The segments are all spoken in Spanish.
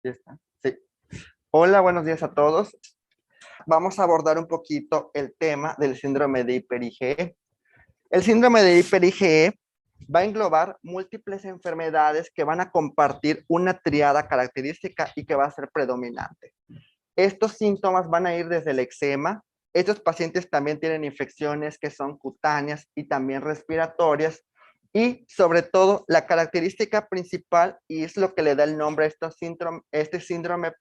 ¿Sí está? Sí. Hola, buenos días a todos. Vamos a abordar un poquito el tema del síndrome de hiper-IgE. El síndrome de hiper-IgE va a englobar múltiples enfermedades que van a compartir una triada característica y que va a ser predominante. Estos síntomas van a ir desde el eczema. Estos pacientes también tienen infecciones que son cutáneas y también respiratorias. Y sobre todo, la característica principal, y es lo que le da el nombre a este síndrome,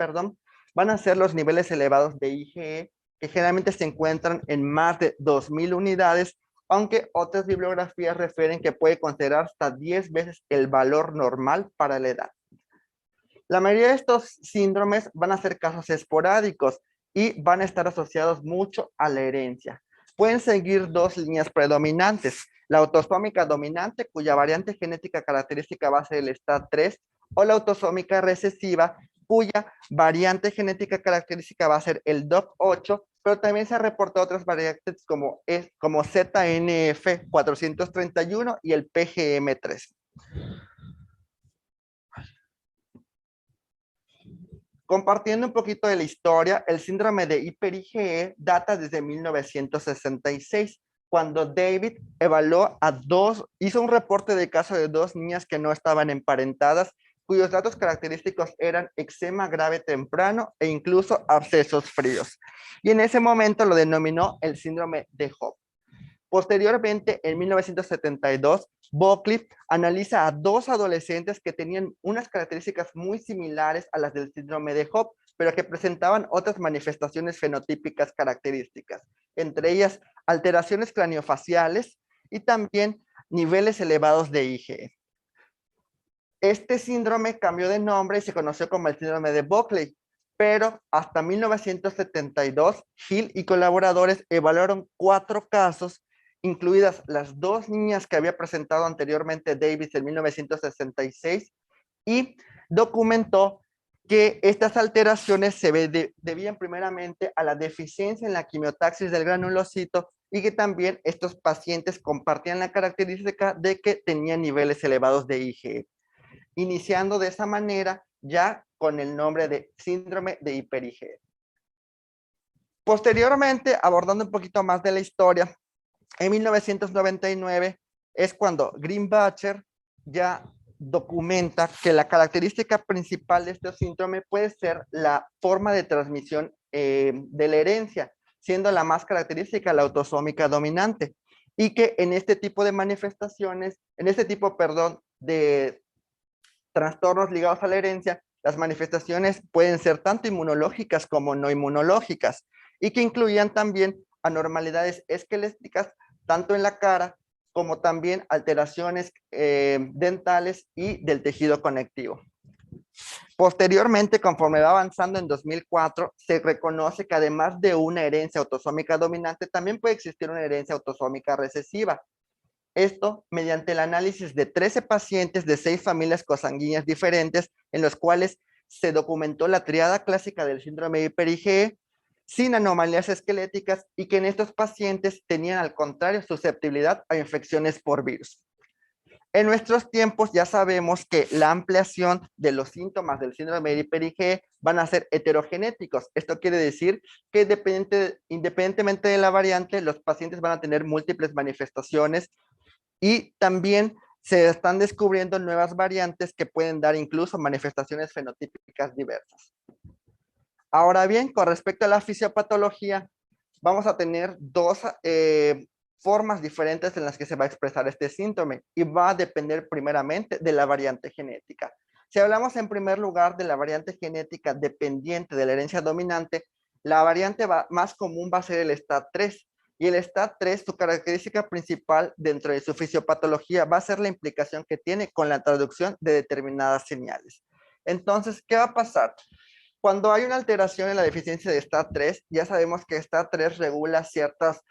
van a ser los niveles elevados de IgE, que generalmente se encuentran en más de 2.000 unidades, aunque otras bibliografías refieren que puede considerar hasta 10 veces el valor normal para la edad. La mayoría de estos síndromes van a ser casos esporádicos y van a estar asociados mucho a la herencia. Pueden seguir dos líneas predominantes: la autosómica dominante, cuya variante genética característica va a ser el STAT3, o la autosómica recesiva, cuya variante genética característica va a ser el DOP8, pero también se han reportado otras variantes como ZNF431 y el PGM3. Compartiendo un poquito de la historia, el síndrome de hiper-IgE data desde 1966, cuando David hizo un reporte de caso de dos niñas que no estaban emparentadas, cuyos datos característicos eran eczema grave temprano e incluso abscesos fríos. Y en ese momento lo denominó el síndrome de Hope. Posteriormente, en 1972, Buckley analiza a dos adolescentes que tenían unas características muy similares a las del síndrome de Hope, pero que presentaban otras manifestaciones fenotípicas características, entre ellas alteraciones craniofaciales y también niveles elevados de IgE. Este síndrome cambió de nombre y se conoció como el síndrome de Buckley, pero hasta 1972, Hill y colaboradores evaluaron 4 casos, incluidas las 2 niñas que había presentado anteriormente Davis en 1966, y documentó que estas alteraciones se debían primeramente a la deficiencia en la quimiotaxis del granulocito y que también estos pacientes compartían la característica de que tenían niveles elevados de IgE, iniciando de esa manera ya con el nombre de síndrome de hiper-IgE. Posteriormente, abordando un poquito más de la historia, en 1999 es cuando Greenbacher ya documenta que la característica principal de este síndrome puede ser la forma de transmisión de la herencia, siendo la más característica la autosómica dominante, y que en este tipo de manifestaciones, de trastornos ligados a la herencia, las manifestaciones pueden ser tanto inmunológicas como no inmunológicas, y que incluían también anormalidades esqueléticas, tanto en la cara como también alteraciones dentales y del tejido conectivo. Posteriormente, conforme va avanzando en 2004, se reconoce que además de una herencia autosómica dominante, también puede existir una herencia autosómica recesiva. Esto mediante el análisis de 13 pacientes de 6 familias consanguíneas diferentes, en los cuales se documentó la triada clásica del síndrome de hiper-IgE sin anomalías esqueléticas, y que en estos pacientes tenían al contrario susceptibilidad a infecciones por virus. En nuestros tiempos ya sabemos que la ampliación de los síntomas del síndrome de hiper-IgE van a ser heterogenéticos. Esto quiere decir que independientemente de la variante, los pacientes van a tener múltiples manifestaciones, y también se están descubriendo nuevas variantes que pueden dar incluso manifestaciones fenotípicas diversas. Ahora bien, con respecto a la fisiopatología, vamos a tener dos formas diferentes en las que se va a expresar este síndrome, y va a depender primeramente de la variante genética. Si hablamos en primer lugar de la variante genética dependiente de la herencia dominante, la variante más común va a ser el STAT3, y el STAT3, su característica principal dentro de su fisiopatología va a ser la implicación que tiene con la traducción de determinadas señales. Entonces, ¿qué va a pasar? Cuando hay una alteración en la deficiencia de STAT3, ya sabemos que STAT3 regula ciertos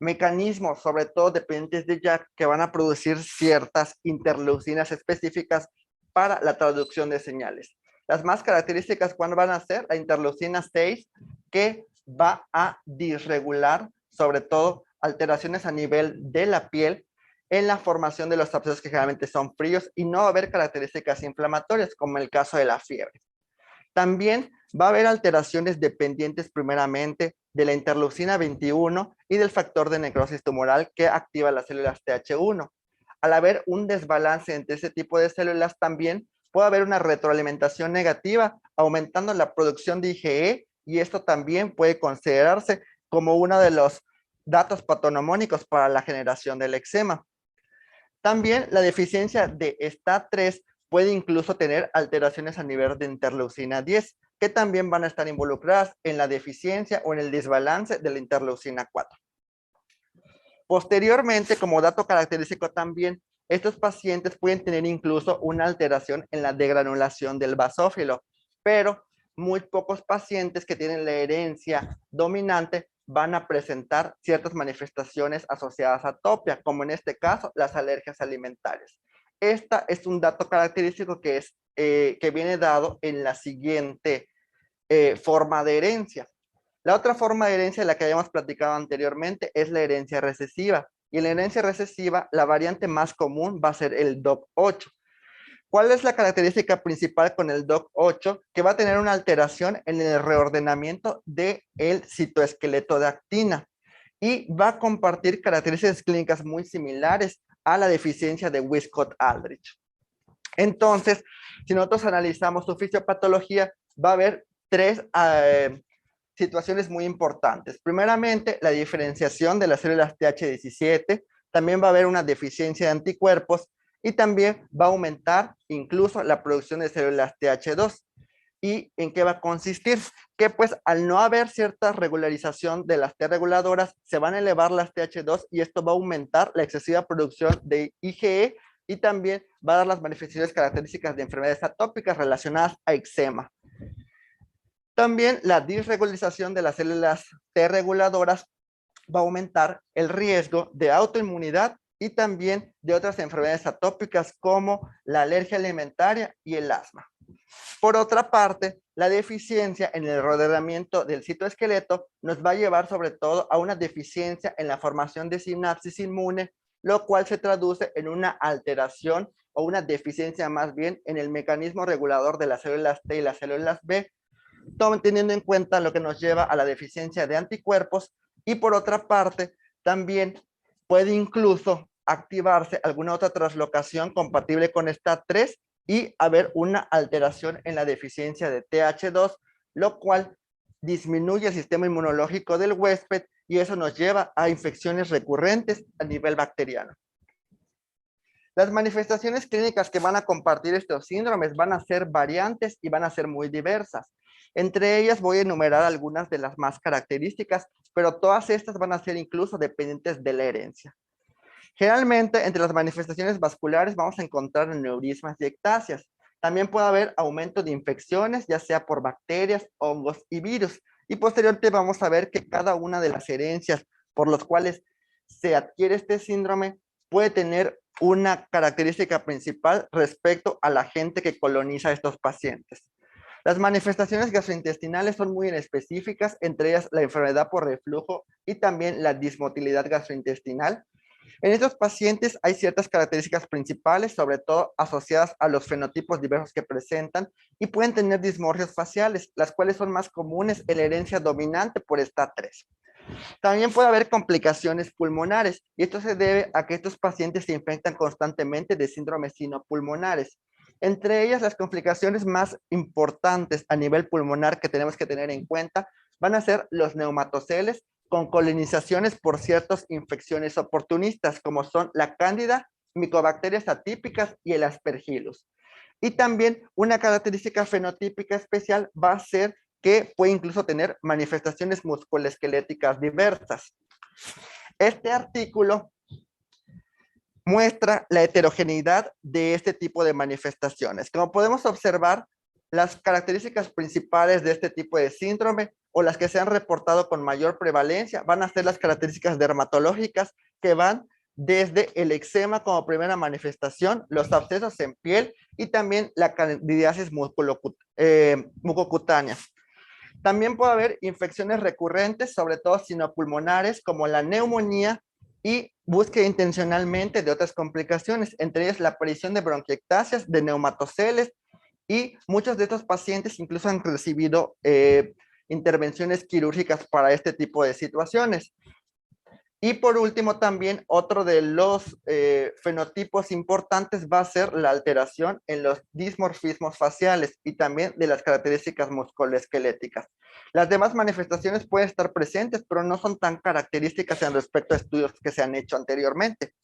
mecanismos, sobre todo dependientes de JAK, que van a producir ciertas interleucinas específicas para la traducción de señales. Las más características, ¿cuándo van a ser? La interleucina 6, que va a disregular sobre todo alteraciones a nivel de la piel, en la formación de los abscesos que generalmente son fríos y no va a haber características inflamatorias, como en el caso de la fiebre. También va a haber alteraciones dependientes primeramente de la interleucina 21 y del factor de necrosis tumoral que activa las células Th1. Al haber un desbalance entre ese tipo de células, también puede haber una retroalimentación negativa, aumentando la producción de IgE, y esto también puede considerarse como uno de los datos patonomónicos para la generación del eczema. También la deficiencia de STAT3 puede incluso tener alteraciones a nivel de interleucina 10, que también van a estar involucradas en la deficiencia o en el desbalance de la interleucina 4. Posteriormente, como dato característico también, estos pacientes pueden tener incluso una alteración en la degranulación del basófilo, pero muy pocos pacientes que tienen la herencia dominante van a presentar ciertas manifestaciones asociadas a atopia, como en este caso las alergias alimentarias. Esta es un dato característico que viene dado en la siguiente forma de herencia. La otra forma de herencia de la que habíamos platicado anteriormente es la herencia recesiva. Y en la herencia recesiva, la variante más común va a ser el DOC8. ¿Cuál es la característica principal con el DOC8? Que va a tener una alteración en el reordenamiento del citoesqueleto de actina y va a compartir características clínicas muy similares a la deficiencia de Wiskott-Aldrich. Entonces, si nosotros analizamos su fisiopatología, va a haber tres situaciones muy importantes. Primeramente, la diferenciación de las células Th17, también va a haber una deficiencia de anticuerpos y también va a aumentar incluso la producción de células Th2. ¿Y en qué va a consistir? Que pues al no haber cierta regularización de las T reguladoras, se van a elevar las Th2 y esto va a aumentar la excesiva producción de IgE y también va a dar las manifestaciones características de enfermedades atópicas relacionadas a eczema. También la disregularización de las células T reguladoras va a aumentar el riesgo de autoinmunidad y también de otras enfermedades atópicas como la alergia alimentaria y el asma. Por otra parte, la deficiencia en el rodeamiento del citoesqueleto nos va a llevar sobre todo a una deficiencia en la formación de sinapsis inmune, lo cual se traduce en una alteración o una deficiencia más bien en el mecanismo regulador de las células T y las células B, teniendo en cuenta lo que nos lleva a la deficiencia de anticuerpos, y por otra parte también puede incluso activarse alguna otra translocación compatible con STAT3 y haber una alteración en la deficiencia de TH2, lo cual disminuye el sistema inmunológico del huésped y eso nos lleva a infecciones recurrentes a nivel bacteriano. Las manifestaciones clínicas que van a compartir estos síndromes van a ser variantes y van a ser muy diversas. Entre ellas voy a enumerar algunas de las más características, pero todas estas van a ser incluso dependientes de la herencia. Generalmente, entre las manifestaciones vasculares vamos a encontrar neurismas y ectasias. También puede haber aumento de infecciones, ya sea por bacterias, hongos y virus. Y posteriormente vamos a ver que cada una de las herencias por las cuales se adquiere este síndrome puede tener una característica principal respecto a la gente que coloniza a estos pacientes. Las manifestaciones gastrointestinales son muy específicas, entre ellas la enfermedad por reflujo y también la dismotilidad gastrointestinal. En estos pacientes hay ciertas características principales, sobre todo asociadas a los fenotipos diversos que presentan, y pueden tener dismorfias faciales, las cuales son más comunes en la herencia dominante por STAT3. También puede haber complicaciones pulmonares, y esto se debe a que estos pacientes se infectan constantemente de síndromes sinopulmonares. Entre ellas, las complicaciones más importantes a nivel pulmonar que tenemos que tener en cuenta van a ser los neumatoceles con colonizaciones por ciertas infecciones oportunistas, como son la cándida, micobacterias atípicas y el aspergillus. Y también una característica fenotípica especial va a ser que puede incluso tener manifestaciones musculoesqueléticas diversas. Este artículo muestra la heterogeneidad de este tipo de manifestaciones. Como podemos observar, las características principales de este tipo de síndrome o las que se han reportado con mayor prevalencia van a ser las características dermatológicas que van desde el eczema como primera manifestación, los abscesos en piel y también la candidiasis mucocutánea. También puede haber infecciones recurrentes, sobre todo sinopulmonares, como la neumonía y búsqueda intencionalmente de otras complicaciones, entre ellas la aparición de bronquiectasias, de neumatoceles, y muchos de estos pacientes incluso han recibido intervenciones quirúrgicas para este tipo de situaciones. Y por último, también otro de los fenotipos importantes va a ser la alteración en los dismorfismos faciales y también de las características musculoesqueléticas. Las demás manifestaciones pueden estar presentes, pero no son tan características en respecto a estudios que se han hecho anteriormente.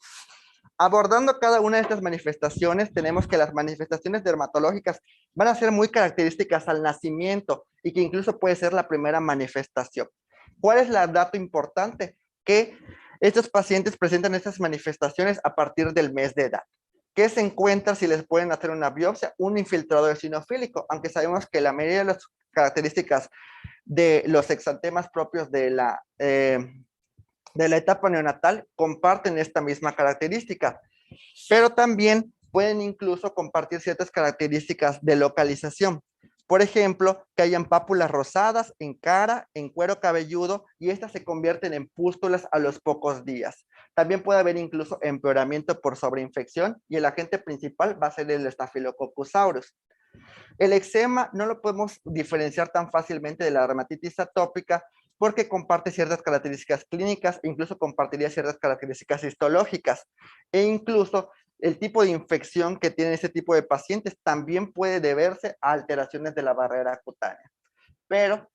Abordando cada una de estas manifestaciones, tenemos que las manifestaciones dermatológicas van a ser muy características al nacimiento y que incluso puede ser la primera manifestación. ¿Cuál es el dato importante? Que estos pacientes presentan estas manifestaciones a partir del mes de edad. ¿Qué se encuentra si les pueden hacer una biopsia? Un infiltrado eosinofílico, aunque sabemos que la mayoría de las características de los exantemas propios de la etapa neonatal comparten esta misma característica, pero también pueden incluso compartir ciertas características de localización. Por ejemplo, que hayan pápulas rosadas en cara, en cuero cabelludo, y estas se convierten en pústulas a los pocos días. También puede haber incluso empeoramiento por sobreinfección, y el agente principal va a ser el Staphylococcus aureus. El eczema no lo podemos diferenciar tan fácilmente de la dermatitis atópica porque comparte ciertas características clínicas, incluso compartiría ciertas características histológicas, e incluso el tipo de infección que tienen este tipo de pacientes también puede deberse a alteraciones de la barrera cutánea. Pero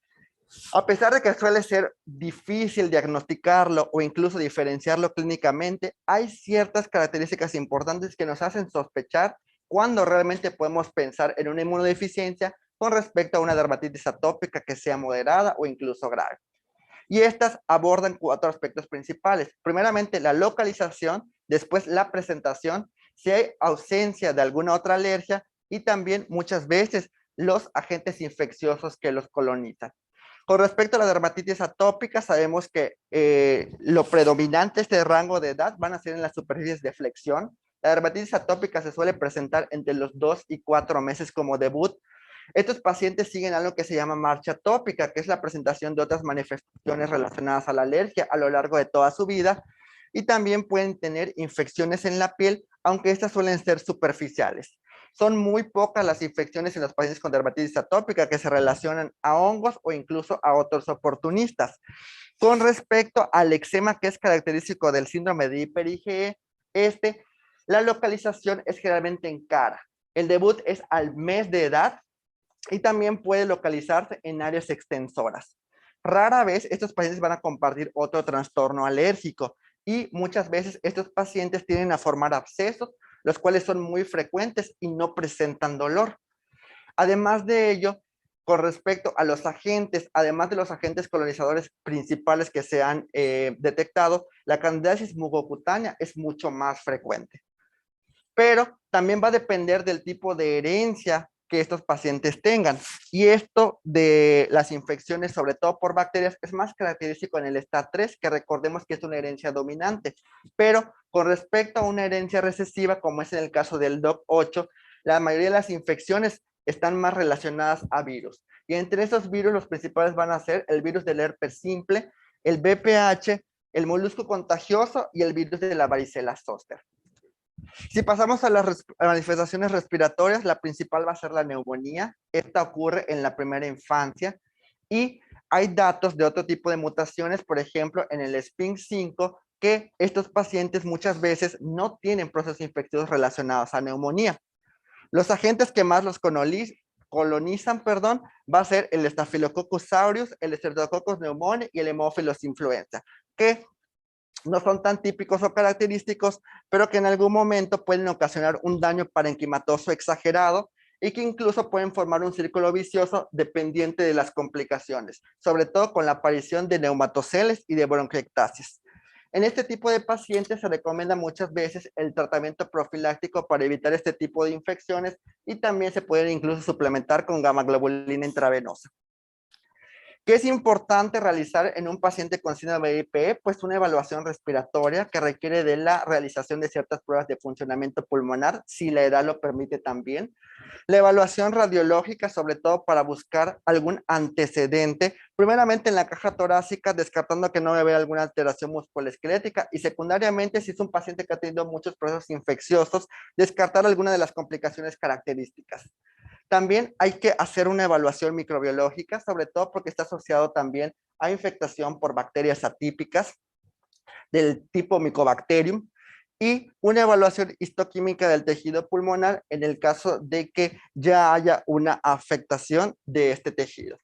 a pesar de que suele ser difícil diagnosticarlo o incluso diferenciarlo clínicamente, hay ciertas características importantes que nos hacen sospechar cuando realmente podemos pensar en una inmunodeficiencia con respecto a una dermatitis atópica que sea moderada o incluso grave. Y estas abordan 4 aspectos principales. Primeramente, la localización, después la presentación, si hay ausencia de alguna otra alergia y también muchas veces los agentes infecciosos que los colonizan. Con respecto a la dermatitis atópica, sabemos que lo predominante este rango de edad van a ser en las superficies de flexión. La dermatitis atópica se suele presentar entre los 2 y 4 meses como debut. Estos pacientes siguen algo que se llama marcha atópica, que es la presentación de otras manifestaciones relacionadas a la alergia a lo largo de toda su vida, y también pueden tener infecciones en la piel, aunque estas suelen ser superficiales. Son muy pocas las infecciones en los pacientes con dermatitis atópica que se relacionan a hongos o incluso a otros oportunistas. Con respecto al eczema, que es característico del síndrome de hiper-IgE, la localización es generalmente en cara. El debut es al mes de edad y también puede localizarse en áreas extensoras. Rara vez estos pacientes van a compartir otro trastorno alérgico y muchas veces estos pacientes tienden a formar abscesos, los cuales son muy frecuentes y no presentan dolor. Además de ello, con respecto a los agentes, además de los agentes colonizadores principales que se han detectado, la candidiasis mugocutánea es mucho más frecuente. Pero también va a depender del tipo de herencia que estos pacientes tengan. Y esto de las infecciones, sobre todo por bacterias, es más característico en el STAT3, que recordemos que es una herencia dominante. Pero con respecto a una herencia recesiva, como es en el caso del DOC8, la mayoría de las infecciones están más relacionadas a virus. Y entre esos virus, los principales van a ser el virus del herpes simple, el VPH, el molusco contagioso y el virus de la varicela zoster. Si pasamos a las manifestaciones respiratorias, la principal va a ser la neumonía. Esta ocurre en la primera infancia y hay datos de otro tipo de mutaciones, por ejemplo, en el SPINK5, que estos pacientes muchas veces no tienen procesos infecciosos relacionados a neumonía. Los agentes que más los colonizan, va a ser el Staphylococcus aureus, el Streptococcus pneumoniae y el Haemophilus influenza, que no son tan típicos o característicos, pero que en algún momento pueden ocasionar un daño parenquimatoso exagerado y que incluso pueden formar un círculo vicioso dependiente de las complicaciones, sobre todo con la aparición de neumatoceles y de bronquiectasias. En este tipo de pacientes se recomienda muchas veces el tratamiento profiláctico para evitar este tipo de infecciones y también se pueden incluso suplementar con gamma globulina intravenosa. ¿Qué es importante realizar en un paciente con síndrome de IPE? Pues una evaluación respiratoria que requiere de la realización de ciertas pruebas de funcionamiento pulmonar, si la edad lo permite también. La evaluación radiológica, sobre todo para buscar algún antecedente, primeramente en la caja torácica, descartando que no debe haber alguna alteración musculoesquelética, y secundariamente, si es un paciente que ha tenido muchos procesos infecciosos, descartar alguna de las complicaciones características. También hay que hacer una evaluación microbiológica, sobre todo porque está asociado también a infectación por bacterias atípicas del tipo Mycobacterium, y una evaluación histoquímica del tejido pulmonar en el caso de que ya haya una afectación de este tejido.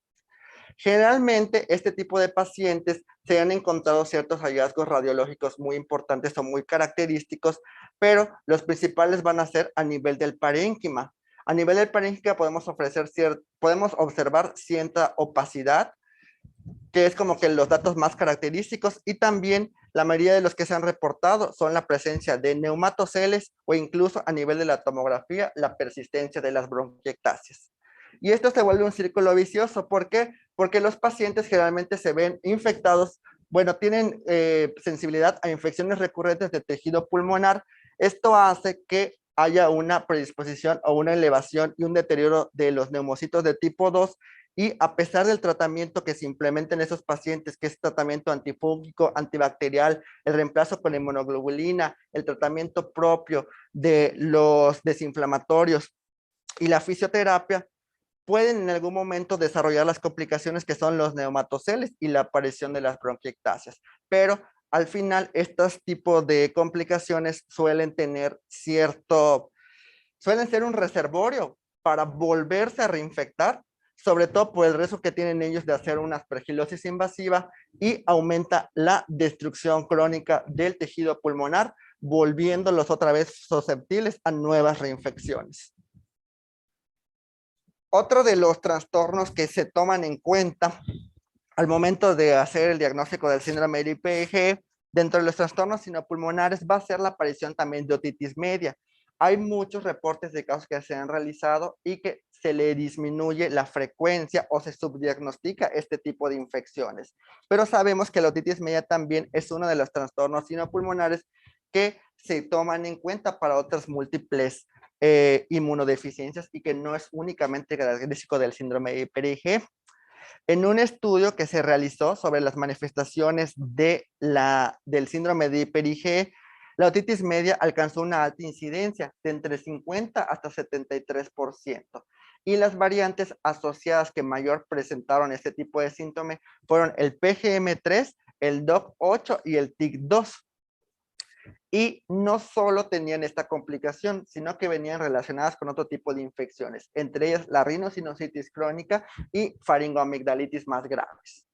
Generalmente, este tipo de pacientes se han encontrado ciertos hallazgos radiológicos muy importantes o muy característicos, pero los principales van a ser a nivel del parénquima. A nivel del parénquima podemos observar cierta opacidad, que es como que los datos más característicos, y también la mayoría de los que se han reportado son la presencia de neumatoceles o incluso a nivel de la tomografía, la persistencia de las bronquiectasias. Y esto se vuelve un círculo vicioso. ¿Por qué? Porque los pacientes generalmente se ven infectados, bueno, tienen sensibilidad a infecciones recurrentes de tejido pulmonar. Esto hace que haya una predisposición o una elevación y un deterioro de los neumocitos de tipo 2, y a pesar del tratamiento que se implementa en esos pacientes, que es tratamiento antifúngico, antibacterial, el reemplazo con inmunoglobulina, el tratamiento propio de los desinflamatorios y la fisioterapia, pueden en algún momento desarrollar las complicaciones que son los neumatoceles y la aparición de las bronquiectasias. Pero al final, estos tipos de complicaciones suelen ser un reservorio para volverse a reinfectar, sobre todo por el riesgo que tienen ellos de hacer una aspergilosis invasiva, y aumenta la destrucción crónica del tejido pulmonar, volviéndolos otra vez susceptibles a nuevas reinfecciones. Otro de los trastornos que se toman en cuenta al momento de hacer el diagnóstico del síndrome de IPG, dentro de los trastornos sinopulmonares, va a ser la aparición también de otitis media. Hay muchos reportes de casos que se han realizado y que se le disminuye la frecuencia o se subdiagnostica este tipo de infecciones. Pero sabemos que la otitis media también es uno de los trastornos sinopulmonares que se toman en cuenta para otras múltiples inmunodeficiencias, y que no es únicamente característico del síndrome de IPG. En un estudio que se realizó sobre las manifestaciones del síndrome de Hiper-IgE, la otitis media alcanzó una alta incidencia de entre 50 hasta 73%. Y las variantes asociadas que mayor presentaron este tipo de síntoma fueron el PGM3, el DOC8 y el TIC2. Y no solo tenían esta complicación, sino que venían relacionadas con otro tipo de infecciones, entre ellas la rinosinusitis crónica y faringoamigdalitis más graves.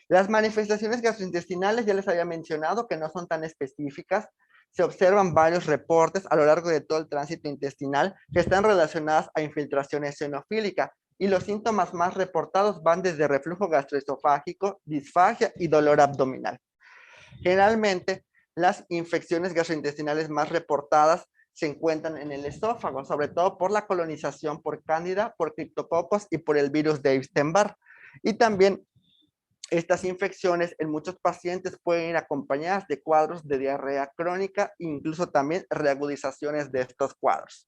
Las manifestaciones gastrointestinales ya les había mencionado que no son tan específicas. Se observan varios reportes a lo largo de todo el tránsito intestinal que están relacionadas a infiltración eosinofílica, y los síntomas más reportados van desde reflujo gastroesofágico, disfagia y dolor abdominal. Generalmente, las infecciones gastrointestinales más reportadas se encuentran en el esófago, sobre todo por la colonización por cándida, por criptococos y por el virus de Epstein-Barr. Y también estas infecciones en muchos pacientes pueden ir acompañadas de cuadros de diarrea crónica e incluso también reagudizaciones de estos cuadros.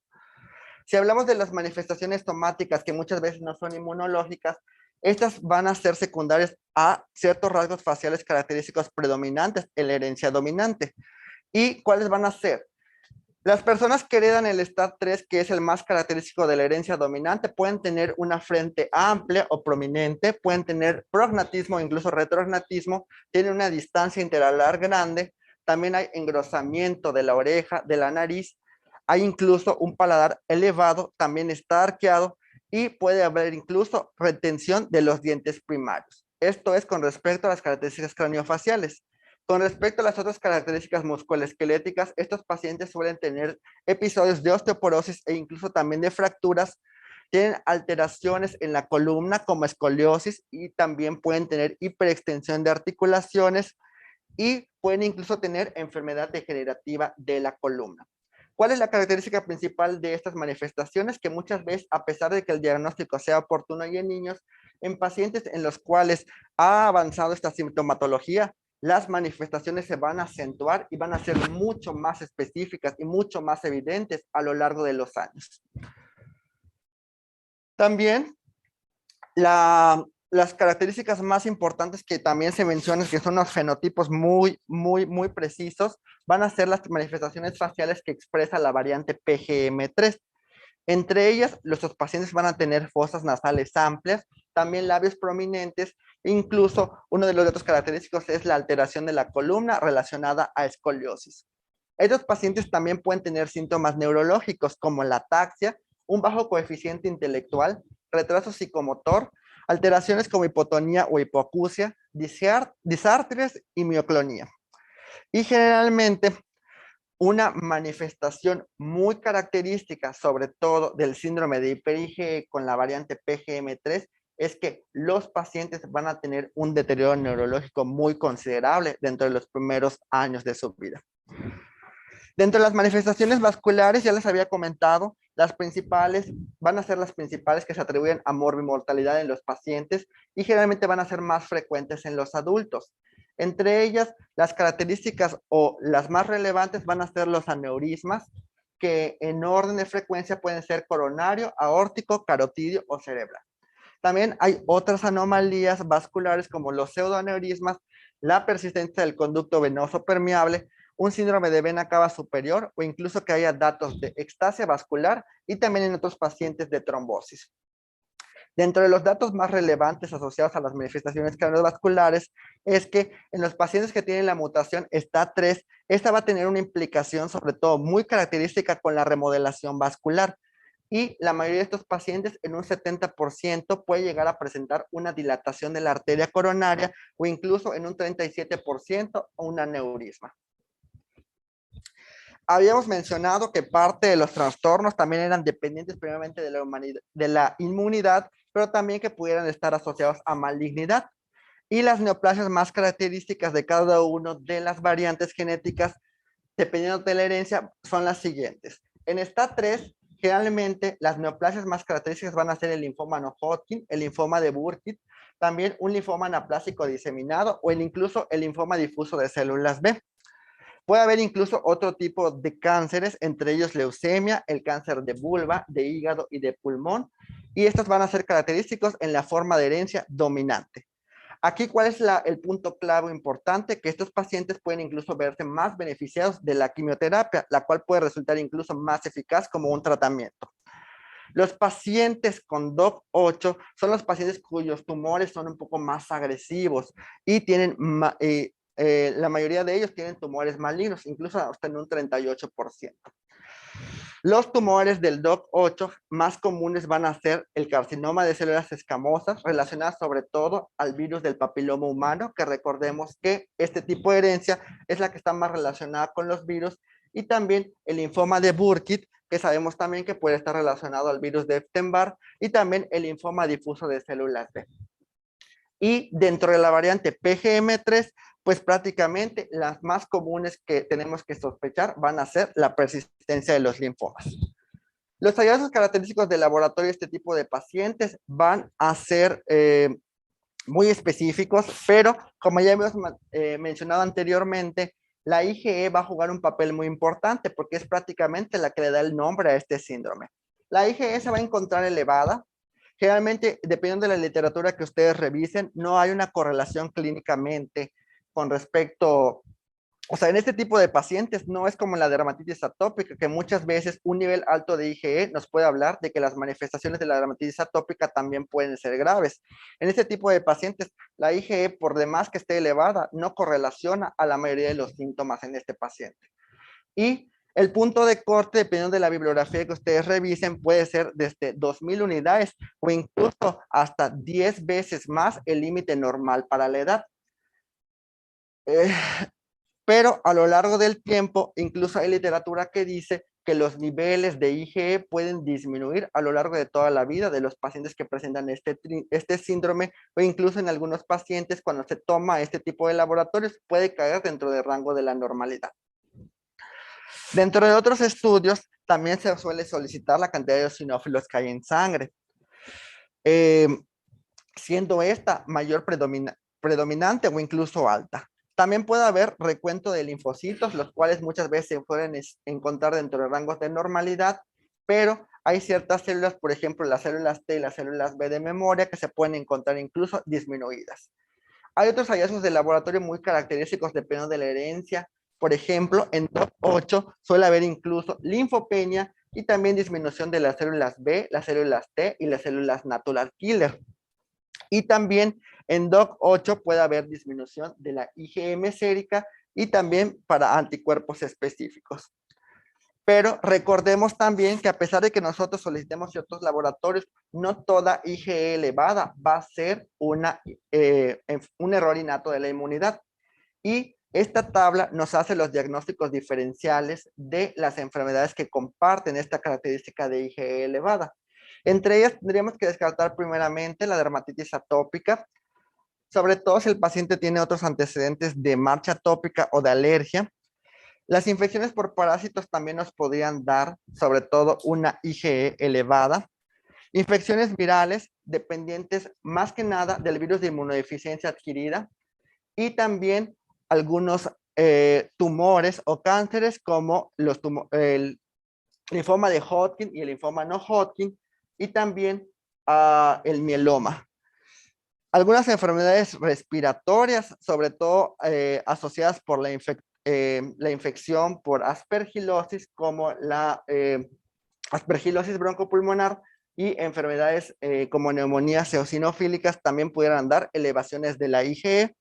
Si hablamos de las manifestaciones somáticas, que muchas veces no son inmunológicas, estas van a ser secundarias a ciertos rasgos faciales característicos predominantes en la herencia dominante. ¿Y cuáles van a ser? Las personas que heredan el STAT3, que es el más característico de la herencia dominante, pueden tener una frente amplia o prominente, pueden tener prognatismo, incluso retrognatismo, tienen una distancia interalar grande, también hay engrosamiento de la oreja, de la nariz, hay incluso un paladar elevado, también está arqueado, y puede haber incluso retención de los dientes primarios. Esto es con respecto a las características craniofaciales. Con respecto a las otras características musculoesqueléticas, estos pacientes suelen tener episodios de osteoporosis e incluso también de fracturas, tienen alteraciones en la columna como escoliosis, y también pueden tener hiperextensión de articulaciones, y pueden incluso tener enfermedad degenerativa de la columna. ¿Cuál es la característica principal de estas manifestaciones? Que muchas veces, a pesar de que el diagnóstico sea oportuno y en niños, En pacientes en los cuales ha avanzado esta sintomatología, las manifestaciones se van a acentuar y van a ser mucho más específicas y mucho más evidentes a lo largo de los años. También las características más importantes que también se mencionan, que son los fenotipos muy precisos, van a ser las manifestaciones faciales que expresa la variante PGM3. Entre ellas, los pacientes van a tener fosas nasales amplias, también labios prominentes, incluso uno de los datos característicos es la alteración de la columna relacionada a escoliosis. Estos pacientes también pueden tener síntomas neurológicos como la ataxia, un bajo coeficiente intelectual, retraso psicomotor, alteraciones como hipotonía o hipoacusia, disartrias y mioclonía. Y generalmente una manifestación muy característica, sobre todo del síndrome de hiper-IgE con la variante PGM3, es que los pacientes van a tener un deterioro neurológico muy considerable dentro de los primeros años de su vida. Dentro de las manifestaciones vasculares, ya les había comentado, las principales van a ser las principales que se atribuyen a morbimortalidad en los pacientes y generalmente van a ser más frecuentes en los adultos. Entre ellas, las características o las más relevantes van a ser los aneurismas, que en orden de frecuencia pueden ser coronario, aórtico, carotidio o cerebral. También hay otras anomalías vasculares como los pseudoaneurismas, la persistencia del conducto venoso permeable, un síndrome de vena cava superior o incluso que haya datos de extasia vascular y también en otros pacientes de trombosis. Dentro de los datos más relevantes asociados a las manifestaciones cardiovasculares es que en los pacientes que tienen la mutación STAT3, esta va a tener una implicación sobre todo muy característica con la remodelación vascular. Y la mayoría de estos pacientes, en un 70%, puede llegar a presentar una dilatación de la arteria coronaria o incluso en un 37% un aneurisma. Habíamos mencionado que parte de los trastornos también eran dependientes primeramente de la inmunidad, pero también que pudieran estar asociados a malignidad. Y las neoplasias más características de cada una de las variantes genéticas, dependiendo de la herencia, son las siguientes. En STAT3, generalmente las neoplasias más características van a ser el linfoma no-Hodgkin, el linfoma de Burkitt, también un linfoma anaplásico diseminado o incluso el linfoma difuso de células B. Puede haber incluso otro tipo de cánceres, entre ellos leucemia, el cáncer de vulva, de hígado y de pulmón, y estos van a ser característicos en la forma de herencia dominante. Aquí, ¿cuál es el punto clave importante? Que estos pacientes pueden incluso verse más beneficiados de la quimioterapia, la cual puede resultar incluso más eficaz como un tratamiento. Los pacientes con DOP8 son los pacientes cuyos tumores son un poco más agresivos y tienen la mayoría de ellos tienen tumores malignos, incluso hasta en un 38%. Los tumores del DOP8 más comunes van a ser el carcinoma de células escamosas, relacionadas sobre todo al virus del papiloma humano, que recordemos que este tipo de herencia es la que está más relacionada con los virus, y también el linfoma de Burkitt, que sabemos también que puede estar relacionado al virus de Epstein-Barr, y también el linfoma difuso de células B. Y dentro de la variante PGM3, pues prácticamente las más comunes que tenemos que sospechar van a ser la persistencia de los linfomas. Los hallazgos característicos del laboratorio de este tipo de pacientes van a ser muy específicos, pero como ya hemos mencionado anteriormente, la IgE va a jugar un papel muy importante porque es prácticamente la que le da el nombre a este síndrome. La IgE se va a encontrar elevada. Generalmente, dependiendo de la literatura que ustedes revisen, no hay una correlación clínicamente con respecto, o sea, en este tipo de pacientes no es como la dermatitis atópica, que muchas veces un nivel alto de IgE nos puede hablar de que las manifestaciones de la dermatitis atópica también pueden ser graves. En este tipo de pacientes, la IgE, por demás que esté elevada, no correlaciona a la mayoría de los síntomas en este paciente. Y el punto de corte, dependiendo de la bibliografía que ustedes revisen, puede ser desde 2.000 unidades o incluso hasta 10 veces más el límite normal para la edad. Pero a lo largo del tiempo, incluso hay literatura que dice que los niveles de IgE pueden disminuir a lo largo de toda la vida de los pacientes que presentan este síndrome, o incluso en algunos pacientes cuando se toma este tipo de laboratorios puede caer dentro del rango de la normalidad. Dentro de otros estudios, también se suele solicitar la cantidad de eosinófilos que hay en sangre. siendo esta mayor predominante o incluso alta. También puede haber recuento de linfocitos, los cuales muchas veces se pueden encontrar dentro de rangos de normalidad, pero hay ciertas células, por ejemplo, las células T y las células B de memoria, que se pueden encontrar incluso disminuidas. Hay otros hallazgos de laboratorio muy característicos dependiendo de la herencia. Por ejemplo, en DOP8 suele haber incluso linfopenia y también disminución de las células B, las células T y las células natural killer. Y también en DOC8 puede haber disminución de la IgM sérica y también para anticuerpos específicos. Pero recordemos también que a pesar de que nosotros solicitemos ciertos laboratorios, no toda IgE elevada va a ser un error innato de la inmunidad. Y esta tabla nos hace los diagnósticos diferenciales de las enfermedades que comparten esta característica de IgE elevada. Entre ellas tendríamos que descartar primeramente la dermatitis atópica, sobre todo si el paciente tiene otros antecedentes de marcha atópica o de alergia. Las infecciones por parásitos también nos podrían dar, sobre todo, una IgE elevada. Infecciones virales dependientes más que nada del virus de inmunodeficiencia adquirida y también algunos tumores o cánceres como el linfoma de Hodgkin y el linfoma no Hodgkin y también el mieloma. Algunas enfermedades respiratorias, sobre todo asociadas por la infección por aspergilosis, como la aspergilosis broncopulmonar y enfermedades como neumonías eosinofílicas, también pudieran dar elevaciones de la IgE.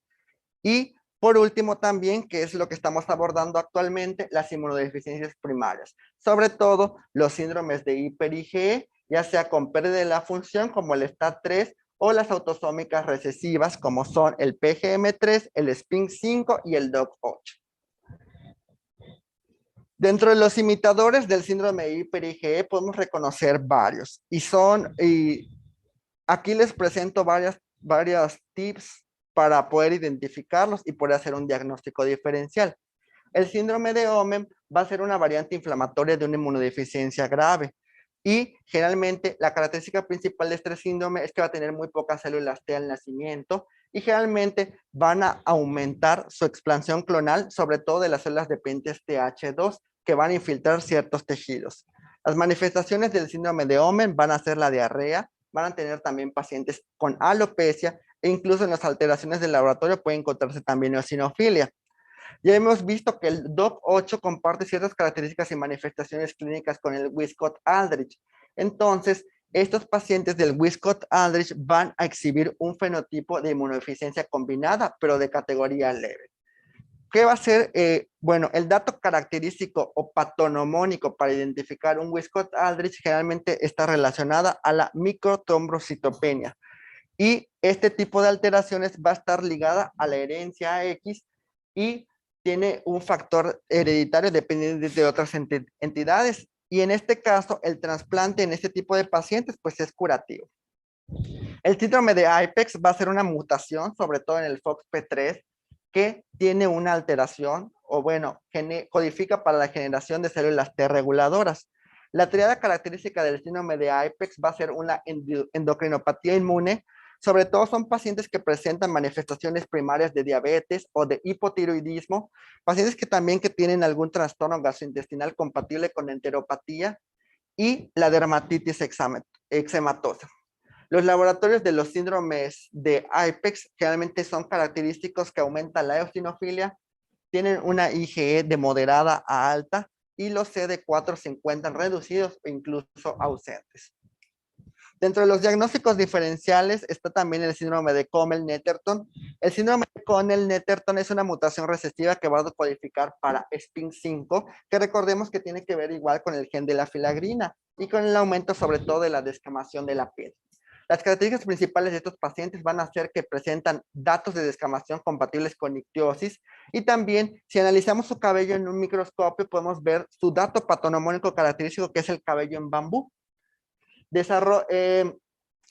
Y por último también, que es lo que estamos abordando actualmente, las inmunodeficiencias primarias, sobre todo los síndromes de hiper-IgE, ya sea con pérdida de la función como el STAT3 o las autosómicas recesivas como son el PGM3, el SPINK5 y el DOC8. Dentro de los imitadores del síndrome de hiper-IgE podemos reconocer varios y aquí les presento varias tips para poder identificarlos y poder hacer un diagnóstico diferencial. El síndrome de Omenn va a ser una variante inflamatoria de una inmunodeficiencia grave y generalmente la característica principal de este síndrome es que va a tener muy pocas células T al nacimiento y generalmente van a aumentar su expansión clonal, sobre todo de las células dependientes TH2 que van a infiltrar ciertos tejidos. Las manifestaciones del síndrome de Omenn van a ser la diarrea, van a tener también pacientes con alopecia e incluso en las alteraciones del laboratorio puede encontrarse también eosinofilia. Ya hemos visto que el DOP8 comparte ciertas características y manifestaciones clínicas con el Wiskott-Aldrich. Entonces, estos pacientes del Wiskott-Aldrich van a exhibir un fenotipo de inmunodeficiencia combinada, pero de categoría leve. ¿Qué va a ser? Bueno, el dato característico o patonomónico para identificar un Wiskott-Aldrich generalmente está relacionada a la microtrombocitopenia. Y este tipo de alteraciones va a estar ligada a la herencia X y tiene un factor hereditario dependiente de otras entidades. Y en este caso, el trasplante en este tipo de pacientes, pues es curativo. El síndrome de IPEX va a ser una mutación, sobre todo en el FOXP3, que tiene una alteración, o bueno, codifica para la generación de células T reguladoras. La triada característica del síndrome de IPEX va a ser una endocrinopatía inmune. Sobre todo son pacientes que presentan manifestaciones primarias de diabetes o de hipotiroidismo, pacientes que también tienen algún trastorno gastrointestinal compatible con enteropatía y la dermatitis eczematosa. Los laboratorios de los síndromes de IPEX generalmente son característicos que aumentan la eosinofilia, tienen una IgE de moderada a alta y los CD4 se encuentran reducidos o incluso ausentes. Dentro de los diagnósticos diferenciales está también el síndrome de Connell-Netterton. El síndrome de Connell-Netterton es una mutación recesiva que va a codificar para SPINK5, que recordemos que tiene que ver igual con el gen de la filagrina y con el aumento sobre todo de la descamación de la piel. Las características principales de estos pacientes van a ser que presentan datos de descamación compatibles con ictiosis y también si analizamos su cabello en un microscopio podemos ver su dato patonomónico característico que es el cabello en bambú.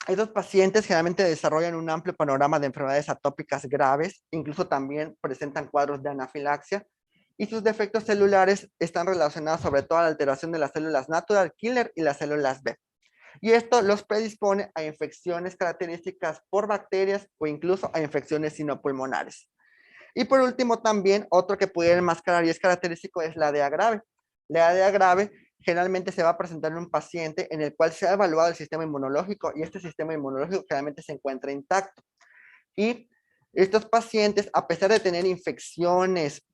Estos pacientes generalmente desarrollan un amplio panorama de enfermedades atópicas graves, incluso también presentan cuadros de anafilaxia y sus defectos celulares están relacionados sobre todo a la alteración de las células natural killer y las células B. Y esto los predispone a infecciones características por bacterias o incluso a infecciones sinopulmonares. Y por último también otro que pudiera enmascarar y es característico es la DEA grave. La DEA grave generalmente se va a presentar en un paciente en el cual se ha evaluado el sistema inmunológico y este sistema inmunológico generalmente se encuentra intacto. Y estos pacientes, a pesar de tener infecciones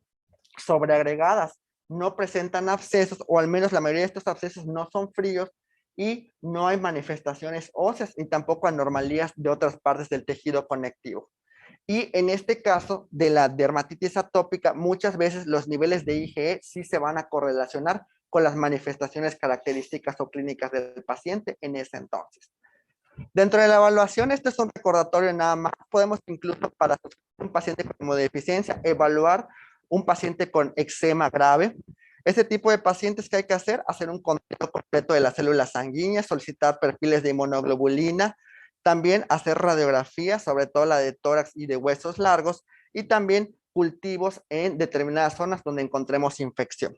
sobreagregadas, no presentan abscesos, o al menos la mayoría de estos abscesos no son fríos y no hay manifestaciones óseas ni tampoco anomalías de otras partes del tejido conectivo. Y en este caso de la dermatitis atópica, muchas veces los niveles de IgE sí se van a correlacionar con las manifestaciones características o clínicas del paciente en ese entonces. Dentro de la evaluación, este es un recordatorio nada más. Podemos incluso para un paciente con inmunodeficiencia evaluar un paciente con eczema grave. Este tipo de pacientes que hay que hacer un conteo completo de las células sanguíneas, solicitar perfiles de inmunoglobulina, también hacer radiografías, sobre todo la de tórax y de huesos largos, y también cultivos en determinadas zonas donde encontremos infección.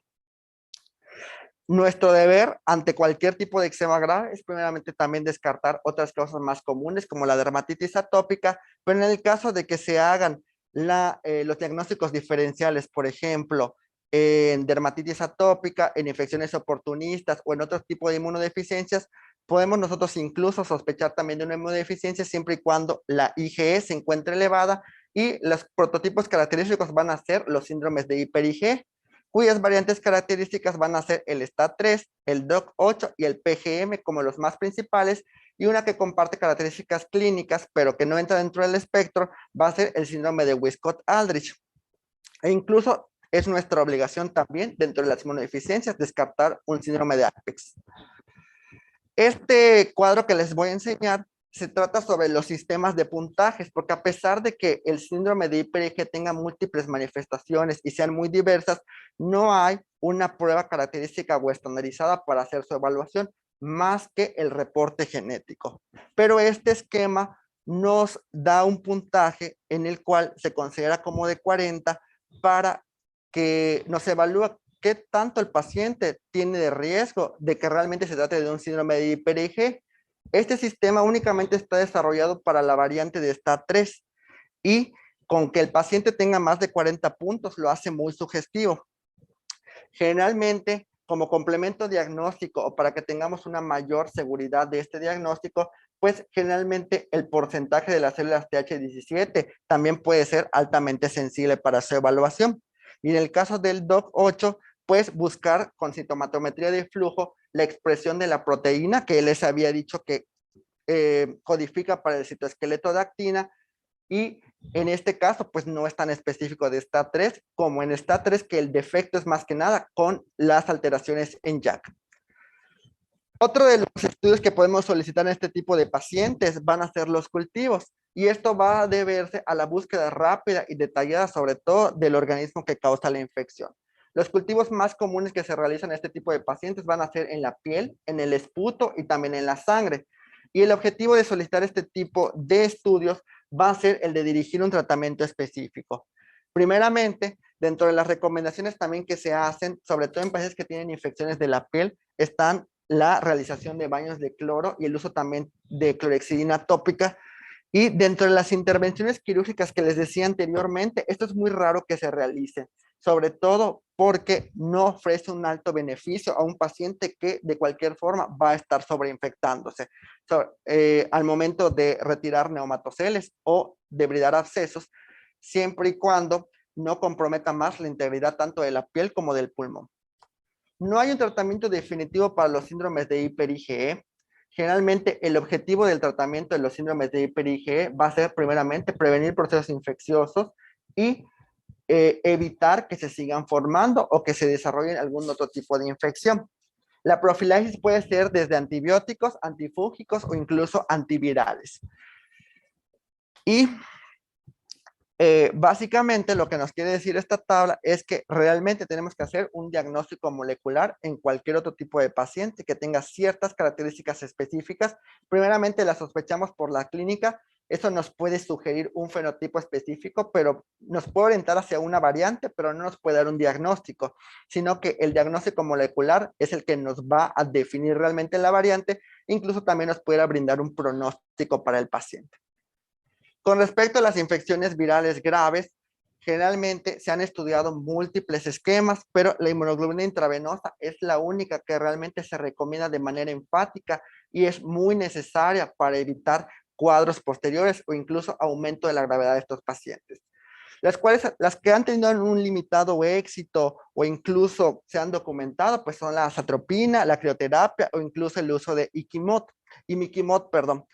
Nuestro deber ante cualquier tipo de eczema grave es primeramente también descartar otras causas más comunes como la dermatitis atópica, pero en el caso de que se hagan los diagnósticos diferenciales, por ejemplo, en dermatitis atópica, en infecciones oportunistas o en otro tipo de inmunodeficiencias, podemos nosotros incluso sospechar también de una inmunodeficiencia siempre y cuando la IgE se encuentre elevada y los prototipos característicos van a ser los síndromes de hiper-IgE, cuyas variantes características van a ser el STAT3, el DOC8 y el PGM como los más principales, y una que comparte características clínicas, pero que no entra dentro del espectro, va a ser el síndrome de Wiskott-Aldrich. E incluso es nuestra obligación también, dentro de las inmunodeficiencias, descartar un síndrome de Apex. Este cuadro que les voy a enseñar se trata sobre los sistemas de puntajes, porque a pesar de que el síndrome de hiper-IgE tenga múltiples manifestaciones y sean muy diversas, no hay una prueba característica o estandarizada para hacer su evaluación, más que el reporte genético. Pero este esquema nos da un puntaje en el cual se considera como de 40 para que nos evalúe qué tanto el paciente tiene de riesgo de que realmente se trate de un síndrome de hiper-IgE. Este sistema únicamente está desarrollado para la variante de STAT3 y con que el paciente tenga más de 40 puntos lo hace muy sugestivo. Generalmente, como complemento diagnóstico o para que tengamos una mayor seguridad de este diagnóstico, pues generalmente el porcentaje de las células TH17 también puede ser altamente sensible para su evaluación. Y en el caso del DOC8, pues buscar con sintomatometría de flujo la expresión de la proteína que les había dicho que codifica para el citoesqueleto de actina, y en este caso pues no es tan específico de STAT3 como en STAT3, que el defecto es más que nada con las alteraciones en JAK. Otro de los estudios que podemos solicitar en este tipo de pacientes van a ser los cultivos, y esto va a deberse a la búsqueda rápida y detallada sobre todo del organismo que causa la infección. Los cultivos más comunes que se realizan en este tipo de pacientes van a ser en la piel, en el esputo y también en la sangre. Y el objetivo de solicitar este tipo de estudios va a ser el de dirigir un tratamiento específico. Primeramente, dentro de las recomendaciones también que se hacen, sobre todo en pacientes que tienen infecciones de la piel, están la realización de baños de cloro y el uso también de clorhexidina tópica. Y dentro de las intervenciones quirúrgicas que les decía anteriormente, esto es muy raro que se realice, sobre todo porque no ofrece un alto beneficio a un paciente que de cualquier forma va a estar sobreinfectándose. Al momento de retirar neumatoceles o debridar abscesos, siempre y cuando no comprometa más la integridad tanto de la piel como del pulmón. No hay un tratamiento definitivo para los síndromes de hiper-IgE. Generalmente el objetivo del tratamiento de los síndromes de hiper-IgE va a ser primeramente prevenir procesos infecciosos y evitar que se sigan formando o que se desarrollen algún otro tipo de infección. La profilaxis puede ser desde antibióticos, antifúngicos o incluso antivirales. Y básicamente lo que nos quiere decir esta tabla es que realmente tenemos que hacer un diagnóstico molecular en cualquier otro tipo de paciente que tenga ciertas características específicas. Primeramente la sospechamos por la clínica, Eso nos puede sugerir un fenotipo específico, pero nos puede orientar hacia una variante, pero no nos puede dar un diagnóstico, sino que el diagnóstico molecular es el que nos va a definir realmente la variante, incluso también nos puede brindar un pronóstico para el paciente. Con respecto a las infecciones virales graves, generalmente se han estudiado múltiples esquemas, pero la inmunoglobulina intravenosa es la única que realmente se recomienda de manera enfática y es muy necesaria para evitar cuadros posteriores o incluso aumento de la gravedad de estos pacientes. Las que han tenido un limitado éxito o incluso se han documentado, pues son la azatropina, la crioterapia o incluso el uso de imiquimod, perdón.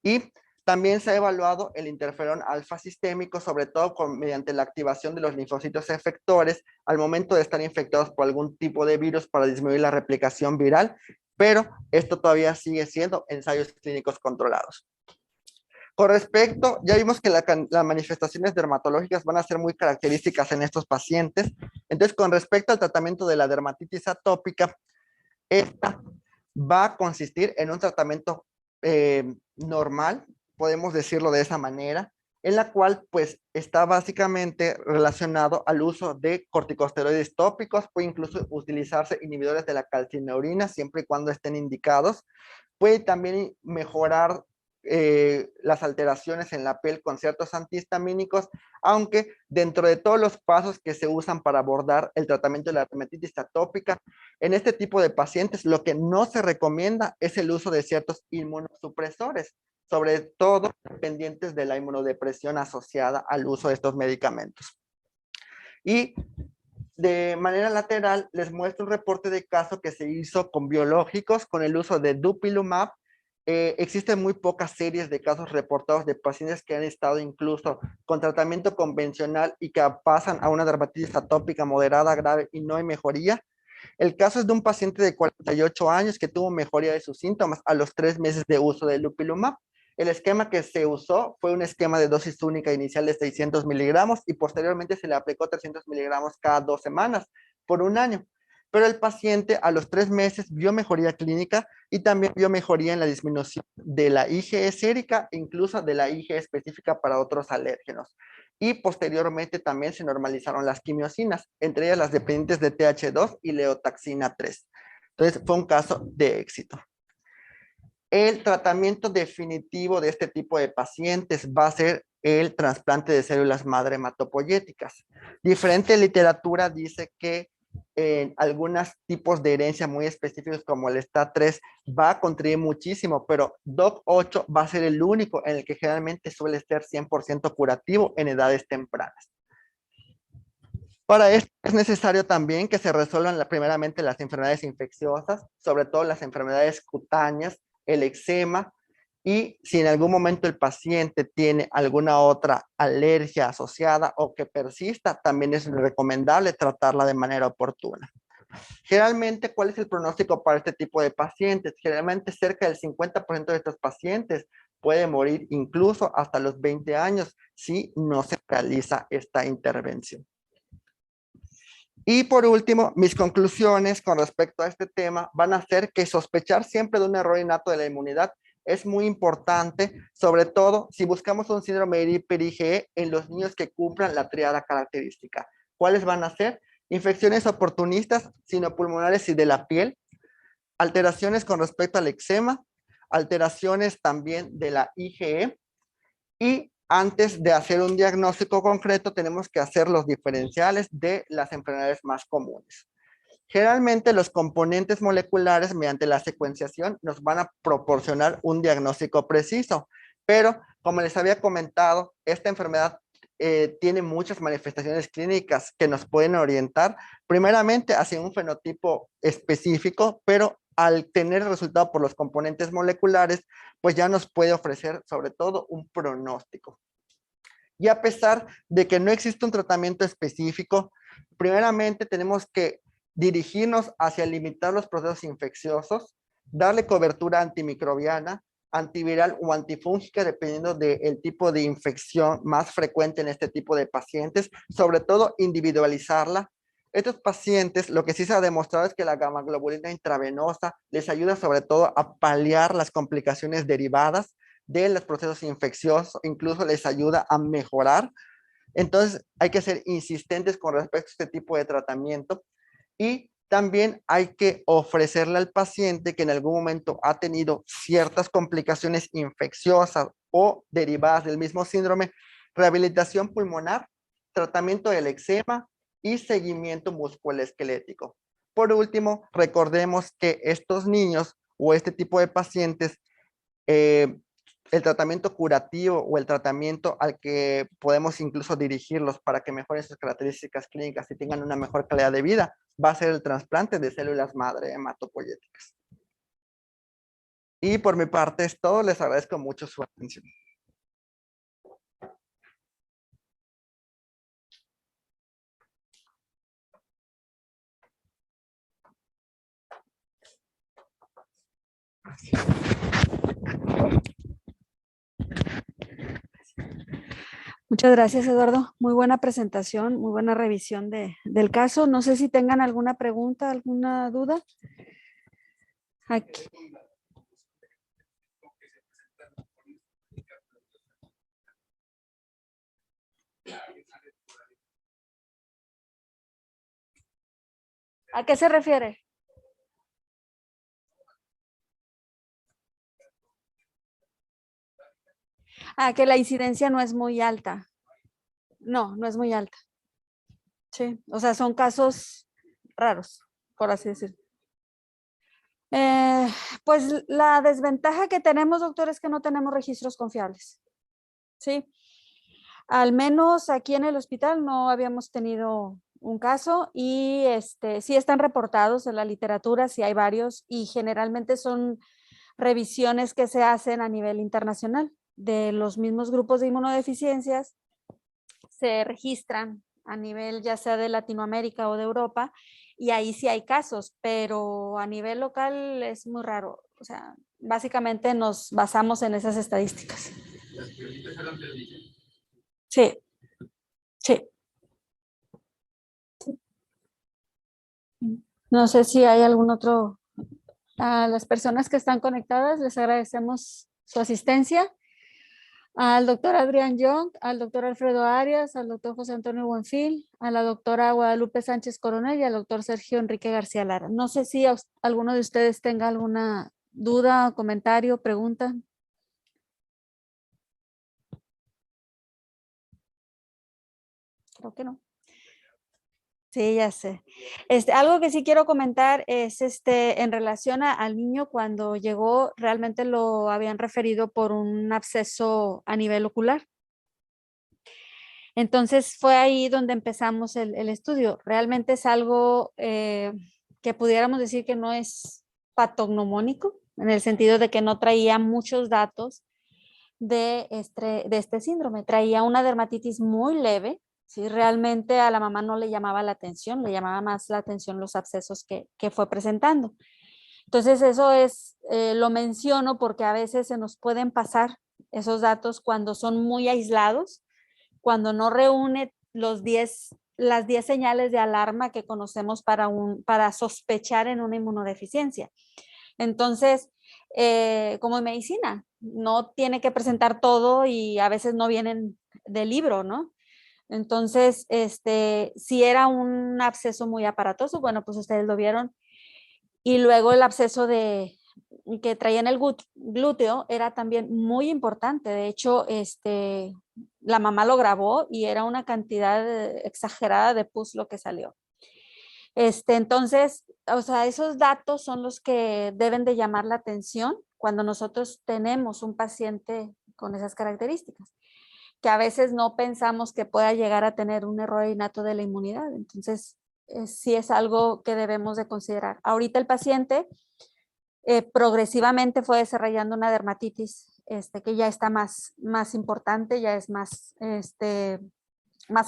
Y también se ha evaluado el interferón alfa sistémico, sobre todo mediante la activación de los linfocitos efectores al momento de estar infectados por algún tipo de virus para disminuir la replicación viral, pero esto todavía sigue siendo ensayos clínicos controlados. Con respecto, ya vimos que las manifestaciones dermatológicas van a ser muy características en estos pacientes. Entonces, con respecto al tratamiento de la dermatitis atópica, esta va a consistir en un tratamiento normal, podemos decirlo de esa manera, en la cual pues está básicamente relacionado al uso de corticosteroides tópicos, puede incluso utilizarse inhibidores de la calcineurina siempre y cuando estén indicados, puede también mejorar las alteraciones en la piel con ciertos antihistamínicos, aunque dentro de todos los pasos que se usan para abordar el tratamiento de la dermatitis atópica, en este tipo de pacientes lo que no se recomienda es el uso de ciertos inmunosupresores, sobre todo dependientes de la inmunodepresión asociada al uso de estos medicamentos. Y de manera lateral les muestro un reporte de caso que se hizo con biológicos con el uso de dupilumab. Existen muy pocas series de casos reportados de pacientes que han estado incluso con tratamiento convencional y que pasan a una dermatitis atópica moderada grave y no hay mejoría. El caso es de un paciente de 48 años que tuvo mejoría de sus síntomas a los 3 meses de uso de dupilumab. El esquema que se usó fue un esquema de dosis única inicial de 600 miligramos y posteriormente se le aplicó 300 miligramos cada 2 semanas por un año. Pero el paciente a los 3 meses vio mejoría clínica y también vio mejoría en la disminución de la IgE sérica e incluso de la IgE específica para otros alérgenos. Y posteriormente también se normalizaron las quimiosinas, entre ellas las dependientes de TH2 y leotaxina 3. Entonces fue un caso de éxito. El tratamiento definitivo de este tipo de pacientes va a ser el trasplante de células madre hematopoyéticas. Diferente literatura dice que en algunos tipos de herencia muy específicos como el STAT3 va a contribuir muchísimo, pero DOC8 va a ser el único en el que generalmente suele ser 100% curativo en edades tempranas. Para esto es necesario también que se resuelvan primeramente las enfermedades infecciosas, sobre todo las enfermedades cutáneas, el eczema, y si en algún momento el paciente tiene alguna otra alergia asociada o que persista, también es recomendable tratarla de manera oportuna. Generalmente, ¿cuál es el pronóstico para este tipo de pacientes? Generalmente cerca del 50% de estos pacientes puede morir incluso hasta los 20 años si no se realiza esta intervención. Y por último, mis conclusiones con respecto a este tema van a ser que sospechar siempre de un error innato de la inmunidad es muy importante, sobre todo si buscamos un síndrome de hiper-IgE en los niños que cumplan la triada característica. ¿Cuáles van a ser? Infecciones oportunistas, sinopulmonares y de la piel, alteraciones con respecto al eczema, alteraciones también de la IgE, y antes de hacer un diagnóstico concreto tenemos que hacer los diferenciales de las enfermedades más comunes. Generalmente los componentes moleculares mediante la secuenciación nos van a proporcionar un diagnóstico preciso, pero como les había comentado, esta enfermedad tiene muchas manifestaciones clínicas que nos pueden orientar primeramente hacia un fenotipo específico, pero al tener el resultado por los componentes moleculares, pues ya nos puede ofrecer sobre todo un pronóstico. Y a pesar de que no existe un tratamiento específico, primeramente tenemos que dirigirnos hacia limitar los procesos infecciosos, darle cobertura antimicrobiana, antiviral o antifúngica, dependiendo del tipo de infección más frecuente en este tipo de pacientes, sobre todo individualizarla. Estos pacientes, lo que sí se ha demostrado es que la gamma globulina intravenosa les ayuda sobre todo a paliar las complicaciones derivadas de los procesos infecciosos, incluso les ayuda a mejorar. Entonces hay que ser insistentes con respecto a este tipo de tratamiento y también hay que ofrecerle al paciente que en algún momento ha tenido ciertas complicaciones infecciosas o derivadas del mismo síndrome, rehabilitación pulmonar, tratamiento del eczema y seguimiento musculoesquelético. Por último, recordemos que estos niños o este tipo de pacientes, el tratamiento curativo o el tratamiento al que podemos incluso dirigirlos para que mejoren sus características clínicas y tengan una mejor calidad de vida, va a ser el trasplante de células madre hematopoyéticas. Y por mi parte es todo. Les agradezco mucho su atención. Muchas gracias, Eduardo. Muy buena presentación, muy buena revisión del caso. No sé si tengan alguna pregunta, alguna duda. Aquí. ¿A qué se refiere? A que la incidencia no es muy alta. No, no es muy alta. Sí, o sea, son casos raros, por así decirlo. Pues la desventaja que tenemos, doctor, es que no tenemos registros confiables. Sí, al menos aquí en el hospital no habíamos tenido un caso y sí están reportados en la literatura, sí hay varios y generalmente son revisiones que se hacen a nivel internacional de los mismos grupos de inmunodeficiencias, se registran a nivel ya sea de Latinoamérica o de Europa y ahí sí hay casos, pero a nivel local es muy raro. O sea, básicamente nos basamos en esas estadísticas. Sí, sí. No sé si hay algún otro. A las personas que están conectadas les agradecemos su asistencia. Al doctor Adrián Young, al doctor Alfredo Arias, al doctor José Antonio Buenfil, a la doctora Guadalupe Sánchez Coronel y al doctor Sergio Enrique García Lara. No sé si alguno de ustedes tenga alguna duda, comentario, pregunta. Creo que no. Sí, ya sé. Algo que sí quiero comentar es en relación al niño cuando llegó, realmente lo habían referido por un absceso a nivel ocular. Entonces fue ahí donde empezamos el estudio. Realmente es algo que pudiéramos decir que no es patognomónico, en el sentido de que no traía muchos datos de este síndrome. Traía una dermatitis muy leve, ¿sí? Realmente a la mamá no le llamaba la atención, le llamaba más la atención los abscesos que fue presentando. Entonces eso lo menciono porque a veces se nos pueden pasar esos datos cuando son muy aislados, cuando no reúne las 10 señales de alarma que conocemos para sospechar en una inmunodeficiencia. Entonces, como en medicina, no tiene que presentar todo y a veces no vienen del libro, ¿no? Entonces, si era un absceso muy aparatoso, bueno, pues ustedes lo vieron. Y luego el absceso que traía en el glúteo era también muy importante. De hecho, la mamá lo grabó y era una cantidad exagerada de pus lo que salió. Entonces, o sea, esos datos son los que deben de llamar la atención cuando nosotros tenemos un paciente con esas características, que a veces no pensamos que pueda llegar a tener un error innato de la inmunidad. Entonces, sí es algo que debemos de considerar. Ahorita el paciente progresivamente fue desarrollando una dermatitis que ya está más importante, ya es más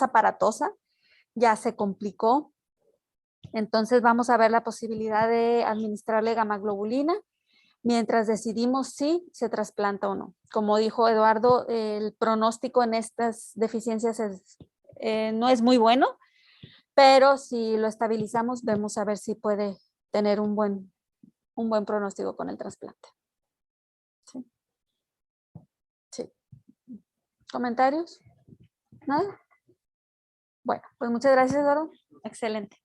aparatosa, ya se complicó. Entonces vamos a ver la posibilidad de administrarle gamaglobulina mientras decidimos si se trasplanta o no. Como dijo Eduardo, el pronóstico en estas deficiencias no es muy bueno, pero si lo estabilizamos, vemos a ver si puede tener un buen pronóstico con el trasplante. Sí. ¿Comentarios? ¿Nada? Bueno, pues muchas gracias, Eduardo. Excelente.